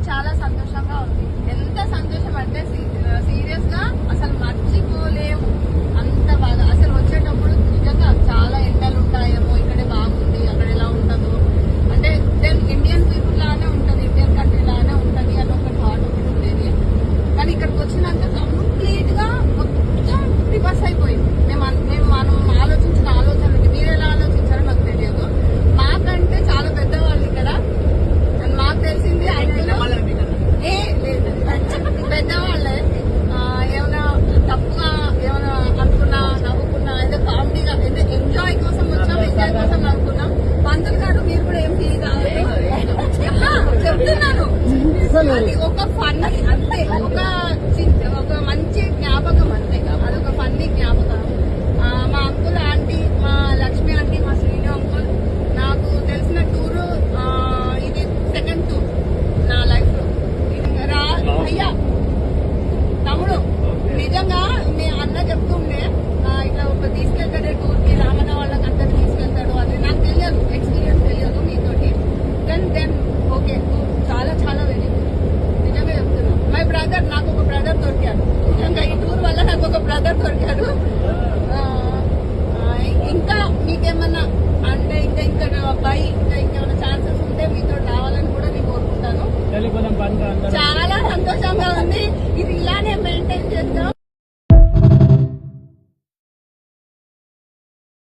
చాలా సంతోషంగా ఉంది. ఎంత సంతోషం అంటే సీరియస్ గా అసలు మర్చిపోలేము. అంత బాగా అసలు వచ్చేటప్పుడు నిజంగా చాలా ఎండలు ఉంటాయేమో, ఇక్కడే బాగుంది, అక్కడ ఎలా ఉంటుందో అంటే దెన్ ఇండియన్ పీపుల్ లానే ఉంటుంది, ఇండియన్ కంట్రీ లానే ఉంటుంది అని ఒక థాట్ ఒకటి ఉండేది. కానీ ఇక్కడికి వచ్చినాక కంప్లీట్ గా మొత్తం రివర్స్ అయిపోయింది. మనం ఆలోచించిన ఆలోచనలకి మీరు ఎలా ఆలోచించారో నాకు తెలియదు. మాకంటే చాలా పెద్దవాళ్ళు ఇక్కడ. మాకు తెలిసింది పెద్దవాళ్ళే. ఏమైనా తప్పుగా ఏమైనా అనుకున్నా, నవ్వుకున్నా, ఏదో కామెడీగా ఏదో ఎంజాయ్ కోసం వచ్చాం, ఎంజాయ్ కోసం నవ్వుకున్నాం. పంతులు గారు మీరు కూడా ఏం ఫీల్ కావాలి చెప్తున్నాను. అది ఒక ఫన్ అంతే, ఒక మంచి జ్ఞాపకం అంతే. అదొక ఫన్నీ జ్ఞాపకం. మా అంకుల్ ఆంటీ, మా లక్ష్మి ఆంటీ, మా శ్రీను అంకుల్, నాకు తెలిసిన టూరు ఇది సెకండ్ టూర్ నా లైఫ్ లో. అయ్యా తమ్ముడు నిజంగా మీ అన్న చెప్తుండే ఇట్లా ఒక తీసుకెళ్తాడే టూర్ కి, రామన్న వాళ్ళకి అందరికి తీసుకెళ్తాడు. అది నాకు తెలియదు, ఎక్స్పీరియన్స్ తెలియదు మీతోటి. దెన్ ఓకే, చాలా చాలా వెరీ గుడ్. నిజంగా చెప్తున్నాను. మై బ్రదర్, నాకు ఒక బ్రదర్ దొరికాడు. నిజంగా ఈ టూర్ వల్ల నాకు ఒక బ్రదర్ దొరికాడు. ఇంకా మీకేమన్నా అంటే ఇంకేమైనా ఛాన్సెస్ ఉంటే మీతో రావాలని కూడా నేను కోరుకుంటాను.